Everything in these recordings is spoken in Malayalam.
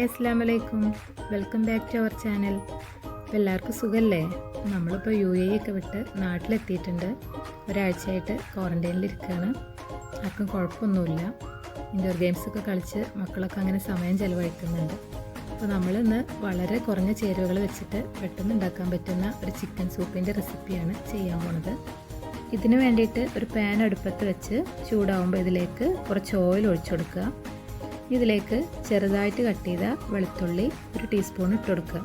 ഹായ് അസ്സലാമു അലൈക്കും, welcome back to our channel. എല്ലാവർക്കും സുഖമല്ലേ? നമ്മളിപ്പോൾ UAE ഒക്കെ വിട്ട് നാട്ടിലെത്തിയിട്ടുണ്ട്. ഒരാഴ്ചയായിട്ട് ക്വാറൻറ്റൈനിലിരിക്കുകയാണ്. ആർക്കും കുഴപ്പമൊന്നുമില്ല. ഇൻഡോർ ഗെയിംസൊക്കെ കളിച്ച് മക്കളൊക്കെ അങ്ങനെ സമയം ചിലവഴിക്കുന്നുണ്ട്. അപ്പോൾ നമ്മളിന്ന് വളരെ കുറഞ്ഞ ചേരുവകൾ വെച്ചിട്ട് പെട്ടെന്ന് ഉണ്ടാക്കാൻ പറ്റുന്ന ഒരു ചിക്കൻ സൂപ്പിൻ്റെ റെസിപ്പിയാണ് ചെയ്യാൻ പോണത്. ഇതിന് വേണ്ടിയിട്ട് ഒരു പാൻ അടുപ്പത്ത് വെച്ച് ചൂടാവുമ്പോൾ ഇതിലേക്ക് കുറച്ച് ഓയിൽ ഒഴിച്ചു കൊടുക്കുക. ഇതിലേക്ക് ചെറുതായിട്ട് കട്ട് ചെയ്ത വെളുത്തുള്ളി 1 ടീസ്പൂൺ ഇട്ട് കൊടുക്കുക.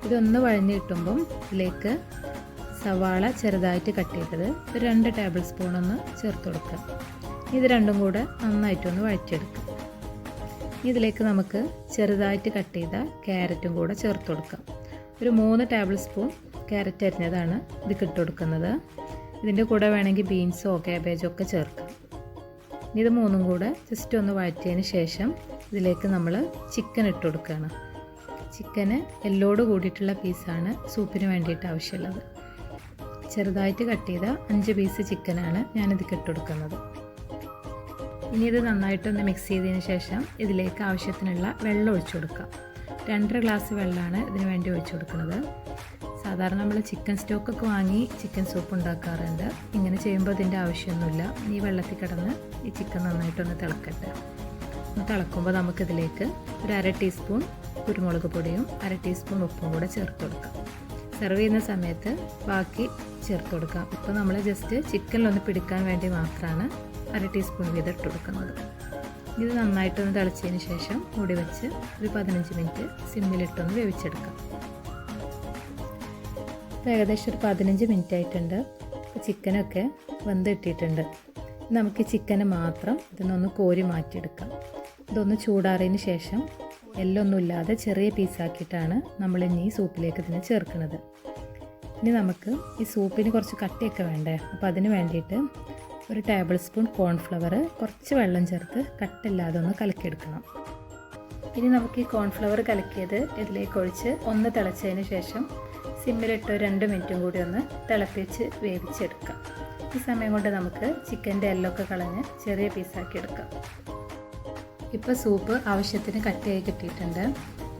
ഇതൊന്ന് വഴഞ്ഞ് കിട്ടുമ്പം ഇതിലേക്ക് സവാള ചെറുതായിട്ട് കട്ട് ചെയ്തത് 2 ടേബിൾ സ്പൂൺ ഒന്ന് ചേർത്ത് കൊടുക്കുക. ഇത് രണ്ടും കൂടെ നന്നായിട്ടൊന്ന് വഴറ്റിയെടുക്കുക. ഇതിലേക്ക് നമുക്ക് ചെറുതായിട്ട് കട്ട് ചെയ്ത ക്യാരറ്റും കൂടെ ചേർത്ത് കൊടുക്കാം. ഒരു 3 ടേബിൾ സ്പൂൺ ക്യാരറ്റ് അരിഞ്ഞതാണ് ഇത് ഇട്ട് കൊടുക്കുന്നത്. ഇതിൻ്റെ കൂടെ വേണമെങ്കിൽ ബീൻസോ കാബേജോ ഒക്കെ ചേർക്കാം. ഇത് മൂന്നും കൂടെ ജസ്റ്റ് ഒന്ന് വഴറ്റിയതിന് ശേഷം ഇതിലേക്ക് നമ്മൾ ചിക്കൻ ഇട്ട് കൊടുക്കുകയാണ്. ചിക്കന് എല്ലോട് കൂടിയിട്ടുള്ള പീസാണ് സൂപ്പിന് വേണ്ടിയിട്ട് ആവശ്യമുള്ളത്. ചെറുതായിട്ട് കട്ട് ചെയ്ത 5 പീസ് ചിക്കനാണ് ഞാനിത് ഇട്ട് കൊടുക്കുന്നത്. ഇനി ഇത് നന്നായിട്ടൊന്ന് മിക്സ് ചെയ്തതിന് ശേഷം ഇതിലേക്ക് ആവശ്യത്തിനുള്ള വെള്ളം ഒഴിച്ചു കൊടുക്കാം. 2.5 ഗ്ലാസ് വെള്ളമാണ് ഇതിന് വേണ്ടി ഒഴിച്ചു കൊടുക്കുന്നത്. സാധാരണ നമ്മൾ ചിക്കൻ സ്റ്റോക്കൊക്കെ വാങ്ങി ചിക്കൻ സൂപ്പ് ഉണ്ടാക്കാറുണ്ട്. ഇങ്ങനെ ചെയ്യുമ്പോൾ ഇതിൻ്റെ ആവശ്യമൊന്നുമില്ല. ഈ വെള്ളത്തിൽ കിടന്ന് ഈ ചിക്കൻ നന്നായിട്ടൊന്ന് തിളക്കട്ടെ. ഒന്ന് തിളക്കുമ്പോൾ നമുക്കിതിലേക്ക് ഒരു 1/2 ടീസ്പൂൺ കുരുമുളക് പൊടിയും 1/2 ടീസ്പൂൺ ഉപ്പും കൂടെ ചേർത്ത് കൊടുക്കാം. സെർവ് ചെയ്യുന്ന സമയത്ത് ബാക്കി ചേർത്ത് കൊടുക്കാം. ഇപ്പോൾ നമ്മൾ ജസ്റ്റ് ചിക്കനിലൊന്ന് പിടിക്കാൻ വേണ്ടി മാത്രമാണ് 1/2 ടീസ്പൂൺ വീതം ഇട്ട് കൊടുക്കുന്നത്. ഇത് നന്നായിട്ടൊന്ന് തിളച്ചതിന് ശേഷം മൂടി വെച്ച് ഒരു 15 മിനിറ്റ് സിമ്മിലിട്ടൊന്ന് വേവിച്ചെടുക്കാം. ഏകദേശം ഒരു 15 മിനിറ്റ് ആയിട്ടുണ്ട്. ചിക്കനൊക്കെ വെന്തിട്ടിട്ടുണ്ട്. നമുക്ക് ചിക്കന് മാത്രം ഇതിനൊന്ന് കോരി മാറ്റിയെടുക്കാം. ഇതൊന്ന് ചൂടാറിയതിന് ശേഷം എല്ലൊന്നുമില്ലാതെ ചെറിയ പീസാക്കിയിട്ടാണ് നമ്മൾ ഇനി ഈ സൂപ്പിലേക്ക് ഇതിനെ ചേർക്കുന്നത്. ഇനി നമുക്ക് ഈ സൂപ്പിന് കുറച്ച് കട്ടിയൊക്കെ വേണ്ടേ? അപ്പോൾ അതിന് വേണ്ടിയിട്ട് ഒരു ടേബിൾ സ്പൂൺ കോൺഫ്ലവർ കുറച്ച് വെള്ളം ചേർത്ത് കട്ടില്ലാതെ ഒന്ന് കലക്കിയെടുക്കണം. ഇനി നമുക്ക് ഈ കോൺഫ്ലവർ കലക്കിയത് ഇതിലേക്ക് ഒഴിച്ച് ഒന്ന് തിളച്ചതിന് ശേഷം സിമ്മിലിട്ട് 2 മിനിറ്റും കൂടി ഒന്ന് തിളപ്പിച്ച് വേവിച്ചെടുക്കാം. ഈ സമയം കൊണ്ട് നമുക്ക് ചിക്കൻ്റെ എല്ലൊക്കെ കളഞ്ഞ് ചെറിയ പീസാക്കി എടുക്കാം. ഇപ്പോൾ സൂപ്പ് ആവശ്യത്തിന് കട്ടിയായി കിട്ടിയിട്ടുണ്ട്.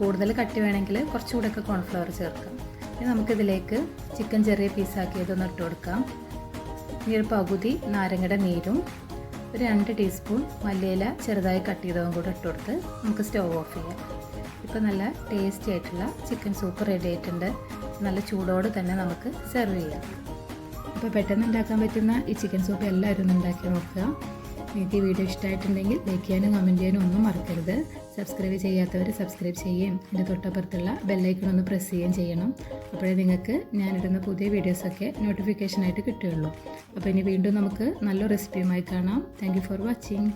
കൂടുതൽ കട്ടി വേണമെങ്കിൽ കുറച്ചുകൂടെയൊക്കെ കോൺഫ്ലവർ ചേർക്കാം. ഇനി നമുക്കിതിലേക്ക് ചിക്കൻ ചെറിയ പീസാക്കിയതൊന്ന് ഇട്ട് കൊടുക്കാം. ഈ ഒരു പകുതി നാരങ്ങയുടെ നീരും ഒരു 2 ടീസ്പൂൺ മല്ലിയില ചെറുതായി കട്ട് ചെയ്തതും കൂടെ ഇട്ട് കൊടുത്ത് നമുക്ക് സ്റ്റവ് ഓഫ് ചെയ്യാം. ഇപ്പോൾ നല്ല ടേസ്റ്റി ആയിട്ടുള്ള ചിക്കൻ സൂപ്പ് റെഡി ആയിട്ടുണ്ട്. നല്ല ചൂടോടെ തന്നെ നമുക്ക് സെർവ് ചെയ്യാം. അപ്പോൾ പെട്ടെന്ന് ഉണ്ടാക്കാൻ പറ്റുന്ന ഈ ചിക്കൻ സൂപ്പ് എല്ലാവരും ഒന്ന് ഉണ്ടാക്കി നോക്കുക. നിങ്ങൾക്ക് ഈ വീഡിയോ ഇഷ്ടമായിട്ടുണ്ടെങ്കിൽ ലൈക്ക് ചെയ്യാനും കമൻറ്റ് ചെയ്യാനും ഒന്നും മറക്കരുത്. സബ്സ്ക്രൈബ് ചെയ്യാത്തവർ സബ്സ്ക്രൈബ് ചെയ്യുകയും എൻ്റെ തൊട്ടപ്പുറത്തുള്ള ബെല്ലൈക്കൺ ഒന്ന് പ്രസ് ചെയ്യുകയും ചെയ്യണം. അപ്പോഴേ നിങ്ങൾക്ക് ഞാനിടുന്ന പുതിയ വീഡിയോസൊക്കെ നോട്ടിഫിക്കേഷനായിട്ട് കിട്ടുകയുള്ളൂ. അപ്പോൾ ഇനി വീണ്ടും നമുക്ക് നല്ല റെസിപ്പിയുമായി കാണാം. Thank you for watching.